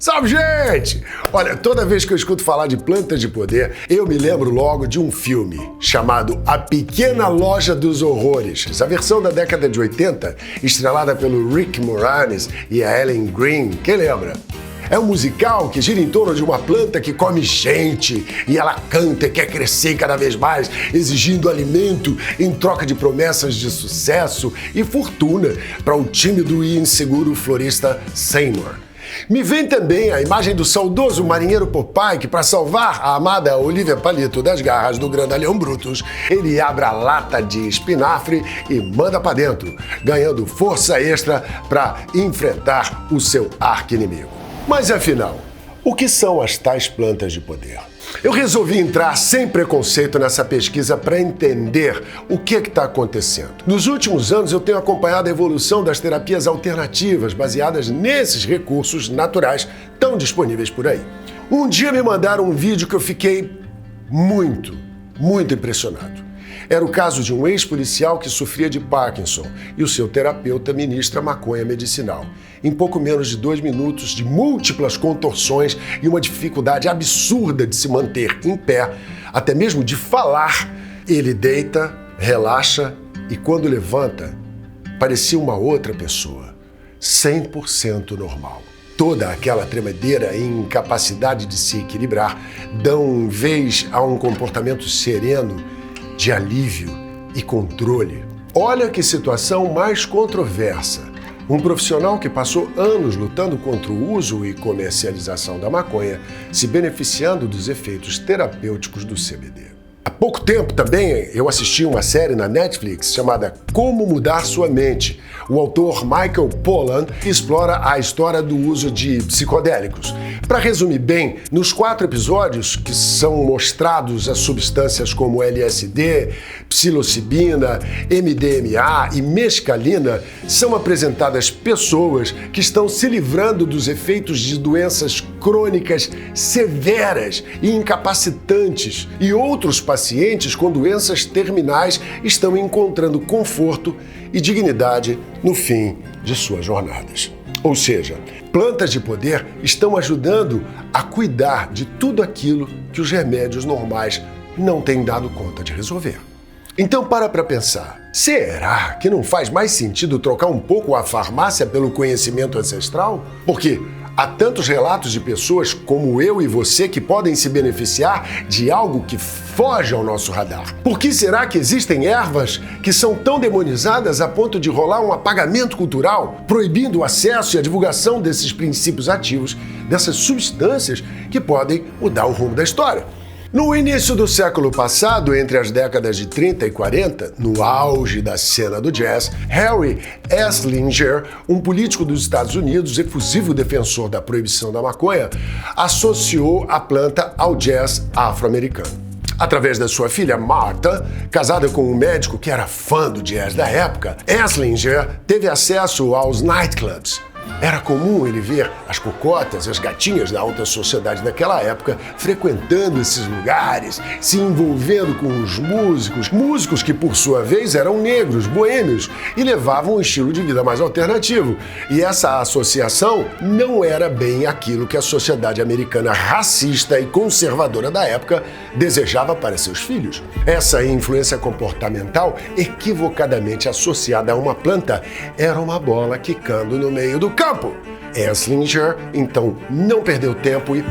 Salve, gente! Olha, toda vez que eu escuto falar de plantas de poder, eu me lembro logo de um filme chamado A Pequena Loja dos Horrores. Essa versão da década de 80, estrelada pelo Rick Moranis e a Ellen Greene. Quem lembra? É um musical que gira em torno de uma planta que come gente e ela canta e quer crescer cada vez mais, exigindo alimento em troca de promessas de sucesso e fortuna para o tímido e inseguro florista Seymour. Me vem também a imagem do saudoso marinheiro Popeye que, para salvar a amada Olivia Palito das garras do grandalhão Brutus, ele abre a lata de espinafre e manda para dentro, ganhando força extra para enfrentar o seu arqui-inimigo. Mas afinal, o que são as tais plantas de poder? Eu resolvi entrar sem preconceito nessa pesquisa para entender o que está acontecendo. Nos últimos anos eu tenho acompanhado a evolução das terapias alternativas baseadas nesses recursos naturais tão disponíveis por aí. Um dia me mandaram um vídeo que eu fiquei muito impressionado. Era o caso de um ex-policial que sofria de Parkinson e o seu terapeuta ministra maconha medicinal. Em pouco menos de 2 minutos de múltiplas contorções e uma dificuldade absurda de se manter em pé, até mesmo de falar, ele deita, relaxa e quando levanta, parecia uma outra pessoa, 100% normal. Toda aquela tremedeira e incapacidade de se equilibrar dão vez a um comportamento sereno, de alívio e controle. Olha que situação mais controversa. Um profissional que passou anos lutando contra o uso e comercialização da maconha, se beneficiando dos efeitos terapêuticos do CBD. Há pouco tempo também eu assisti uma série na Netflix chamada Como Mudar Sua Mente. O autor Michael Pollan explora a história do uso de psicodélicos. Para resumir bem, nos 4 episódios que são mostrados as substâncias como LSD, psilocibina, MDMA e mescalina, são apresentadas pessoas que estão se livrando dos efeitos de doenças crônicas severas e incapacitantes, e outros pacientes com doenças terminais estão encontrando conforto e dignidade no fim de suas jornadas. Ou seja, plantas de poder estão ajudando a cuidar de tudo aquilo que os remédios normais não têm dado conta de resolver. Então para pensar, será que não faz mais sentido trocar um pouco a farmácia pelo conhecimento ancestral? Porque há tantos relatos de pessoas como eu e você que podem se beneficiar de algo que foge ao nosso radar. Por que será que existem ervas que são tão demonizadas a ponto de rolar um apagamento cultural, proibindo o acesso e a divulgação desses princípios ativos, dessas substâncias que podem mudar o rumo da história? No início do século passado, entre as décadas de 30 e 40, no auge da cena do jazz, Harry Anslinger, um político dos Estados Unidos, efusivo defensor da proibição da maconha, associou a planta ao jazz afro-americano. Através da sua filha Martha, casada com um médico que era fã do jazz da época, Anslinger teve acesso aos nightclubs. Era comum ele ver as cocotas, as gatinhas da alta sociedade daquela época frequentando esses lugares, se envolvendo com os músicos que por sua vez eram negros, boêmios e levavam um estilo de vida mais alternativo. E essa associação não era bem aquilo que a sociedade americana racista e conservadora da época desejava para seus filhos. Essa influência comportamental, equivocadamente associada a uma planta, era uma bola quicando no meio do campo. Anslinger, então, não perdeu tempo e,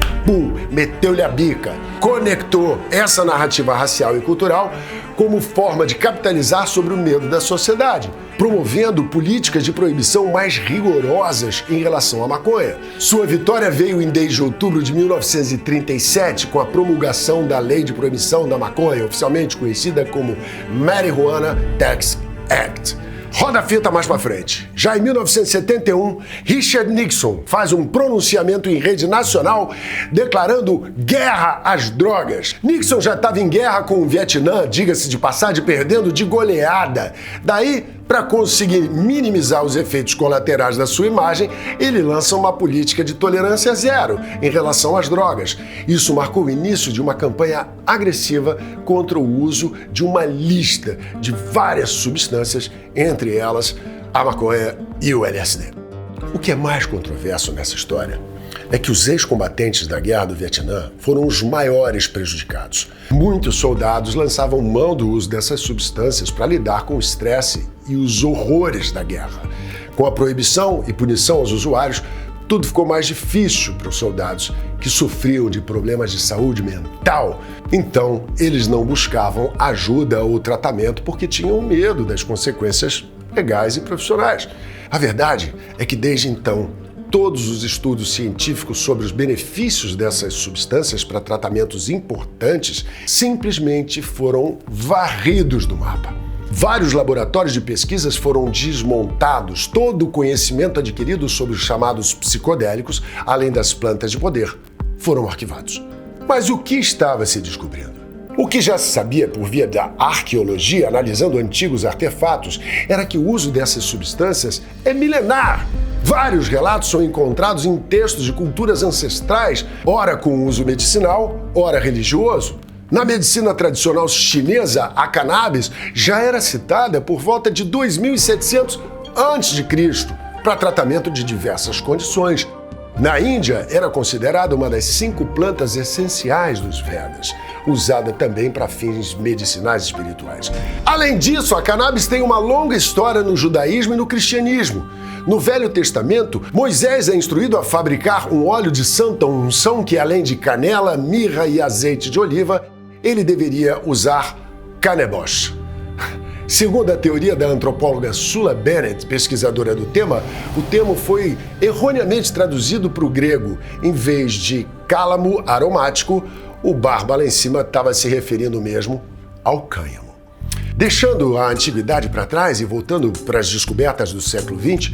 meteu-lhe a bica. Conectou essa narrativa racial e cultural como forma de capitalizar sobre o medo da sociedade, promovendo políticas de proibição mais rigorosas em relação à maconha. Sua vitória veio em 10 de outubro de 1937, com a promulgação da Lei de Proibição da Maconha, oficialmente conhecida como Marijuana Tax Act. Roda a fita mais pra frente. Já em 1971, Richard Nixon faz um pronunciamento em rede nacional declarando guerra às drogas. Nixon já estava em guerra com o Vietnã, diga-se de passagem, perdendo de goleada. Daí, para conseguir minimizar os efeitos colaterais da sua imagem, ele lança uma política de tolerância zero em relação às drogas. Isso marcou o início de uma campanha agressiva contra o uso de uma lista de várias substâncias, entre elas a maconha e o LSD. O que é mais controverso nessa história é que os ex-combatentes da Guerra do Vietnã foram os maiores prejudicados. Muitos soldados lançavam mão do uso dessas substâncias para lidar com o estresse e os horrores da guerra. Com a proibição e punição aos usuários, tudo ficou mais difícil para os soldados que sofriam de problemas de saúde mental. Então, eles não buscavam ajuda ou tratamento porque tinham medo das consequências legais e profissionais. A verdade é que desde então, todos os estudos científicos sobre os benefícios dessas substâncias para tratamentos importantes simplesmente foram varridos do mapa. Vários laboratórios de pesquisas foram desmontados, todo o conhecimento adquirido sobre os chamados psicodélicos, além das plantas de poder, foram arquivados. Mas o que estava se descobrindo? O que já se sabia por via da arqueologia, analisando antigos artefatos, era que o uso dessas substâncias é milenar. Vários relatos são encontrados em textos de culturas ancestrais, ora com uso medicinal, ora religioso. Na medicina tradicional chinesa, a cannabis já era citada por volta de 2700 a.C. para tratamento de diversas condições. Na Índia, era considerada uma das 5 plantas essenciais dos Vedas, usada também para fins medicinais e espirituais. Além disso, a cannabis tem uma longa história no judaísmo e no cristianismo. No Velho Testamento, Moisés é instruído a fabricar um óleo de santa unção que, além de canela, mirra e azeite de oliva, ele deveria usar canebosh. Segundo a teoria da antropóloga Sula Bennett, pesquisadora do tema, o termo foi erroneamente traduzido para o grego. Em vez de cálamo aromático, o barba lá em cima estava se referindo mesmo ao cânhamo. Deixando a antiguidade para trás e voltando para as descobertas do século XX,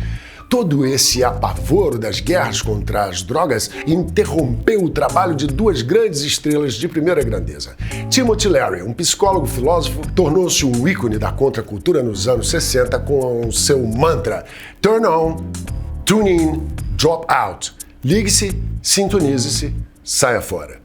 todo esse apavoro das guerras contra as drogas interrompeu o trabalho de 2 grandes estrelas de primeira grandeza. Timothy Leary, um psicólogo-filósofo, tornou-se um ícone da contracultura nos anos 60 com seu mantra Turn on, tune in, drop out. Ligue-se, sintonize-se, saia fora.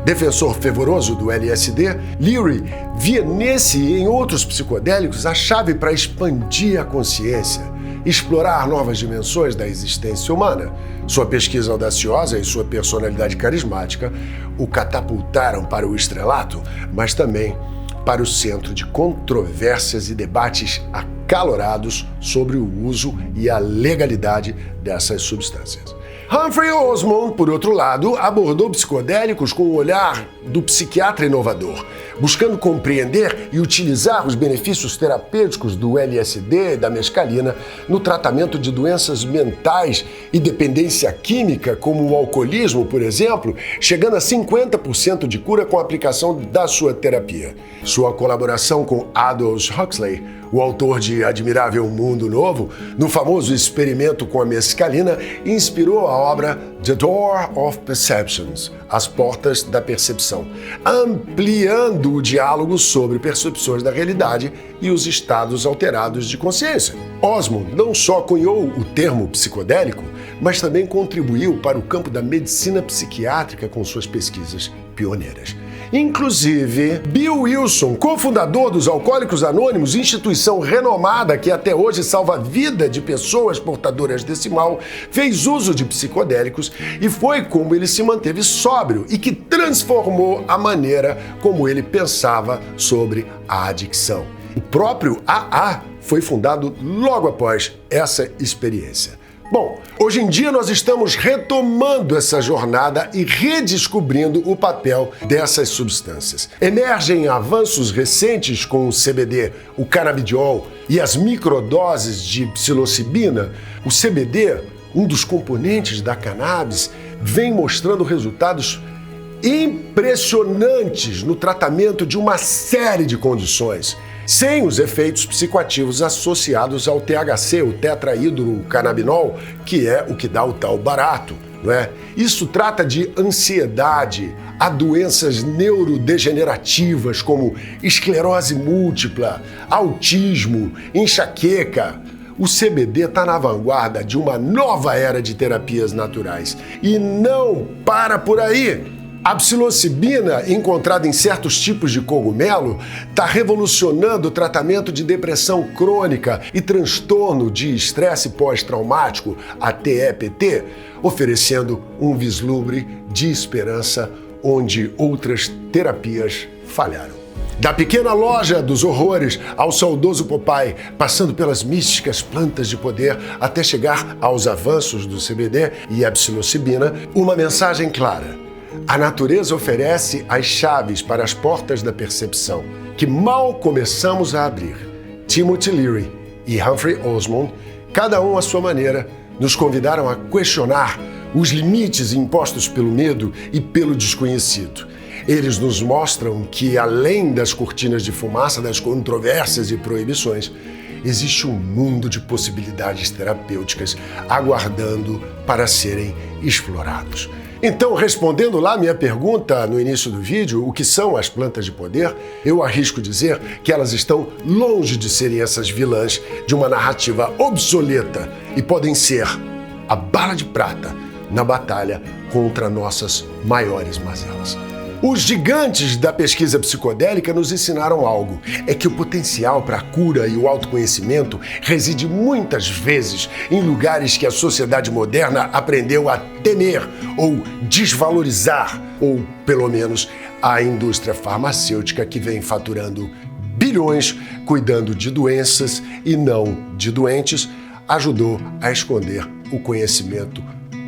Defensor fervoroso do LSD, Leary via nesse e em outros psicodélicos a chave para expandir a consciência, explorar novas dimensões da existência humana. Sua pesquisa audaciosa e sua personalidade carismática o catapultaram para o estrelato, mas também para o centro de controvérsias e debates acalorados sobre o uso e a legalidade dessas substâncias. Humphrey Osmond, por outro lado, abordou psicodélicos com o olhar do psiquiatra inovador, buscando compreender e utilizar os benefícios terapêuticos do LSD e da mescalina no tratamento de doenças mentais e dependência química, como o alcoolismo, por exemplo, chegando a 50% de cura com a aplicação da sua terapia. Sua colaboração com Aldous Huxley, o autor de Admirável Mundo Novo, no famoso experimento com a mescalina, inspirou a obra The Door of Perceptions, As Portas da Percepção, ampliando o diálogo sobre percepções da realidade e os estados alterados de consciência. Osmond não só cunhou o termo psicodélico, mas também contribuiu para o campo da medicina psiquiátrica com suas pesquisas pioneiras. Inclusive, Bill Wilson, cofundador dos Alcoólicos Anônimos, instituição renomada que até hoje salva a vida de pessoas portadoras desse mal, fez uso de psicodélicos e foi como ele se manteve sóbrio e que transformou a maneira como ele pensava sobre a adicção. O próprio AA foi fundado logo após essa experiência. Bom, hoje em dia nós estamos retomando essa jornada e redescobrindo o papel dessas substâncias. Emergem avanços recentes com o CBD, o canabidiol e as microdoses de psilocibina. O CBD, um dos componentes da cannabis, vem mostrando resultados impressionantes no tratamento de uma série de condições, sem os efeitos psicoativos associados ao THC, o tetrahidrocannabinol, que é o que dá o tal barato, não é? Isso trata de ansiedade, a doenças neurodegenerativas como esclerose múltipla, autismo, enxaqueca. O CBD está na vanguarda de uma nova era de terapias naturais. E não para por aí! A psilocibina, encontrada em certos tipos de cogumelo, está revolucionando o tratamento de depressão crônica e transtorno de estresse pós-traumático, a TEPT, oferecendo um vislumbre de esperança onde outras terapias falharam. Da pequena loja dos horrores ao saudoso Popeye, passando pelas místicas plantas de poder até chegar aos avanços do CBD e a psilocibina, uma mensagem clara. A natureza oferece as chaves para as portas da percepção, que mal começamos a abrir. Timothy Leary e Humphrey Osmond, cada um à sua maneira, nos convidaram a questionar os limites impostos pelo medo e pelo desconhecido. Eles nos mostram que, além das cortinas de fumaça, das controvérsias e proibições, existe um mundo de possibilidades terapêuticas aguardando para serem explorados. Então, respondendo lá minha pergunta no início do vídeo, o que são as plantas de poder, eu arrisco dizer que elas estão longe de serem essas vilãs de uma narrativa obsoleta e podem ser a bala de prata na batalha contra nossas maiores mazelas. Os gigantes da pesquisa psicodélica nos ensinaram algo, é que o potencial para a cura e o autoconhecimento reside muitas vezes em lugares que a sociedade moderna aprendeu a temer ou desvalorizar, ou pelo menos a indústria farmacêutica que vem faturando bilhões cuidando de doenças e não de doentes, ajudou a esconder o conhecimento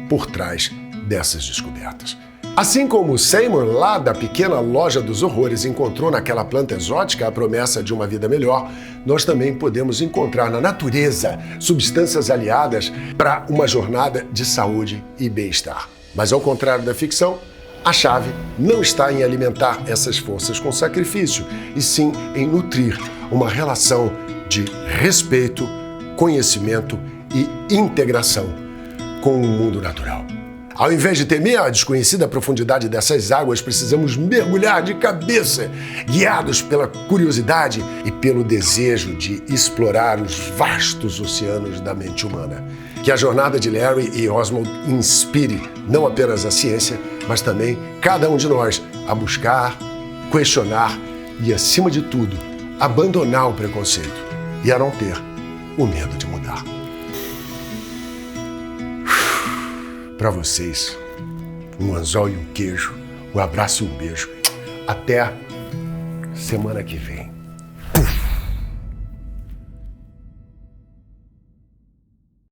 por trás dessas descobertas. Assim como Seymour, lá da pequena loja dos horrores, encontrou naquela planta exótica a promessa de uma vida melhor, nós também podemos encontrar na natureza substâncias aliadas para uma jornada de saúde e bem-estar. Mas ao contrário da ficção, a chave não está em alimentar essas forças com sacrifício, e sim em nutrir uma relação de respeito, conhecimento e integração com o mundo natural. Ao invés de temer a desconhecida profundidade dessas águas, precisamos mergulhar de cabeça, guiados pela curiosidade e pelo desejo de explorar os vastos oceanos da mente humana. Que a jornada de Larry e Osmond inspire não apenas a ciência, mas também cada um de nós a buscar, questionar e, acima de tudo, abandonar o preconceito e a não ter o medo de mudar. Para vocês, um anzol e um queijo, um abraço e um beijo. Até semana que vem.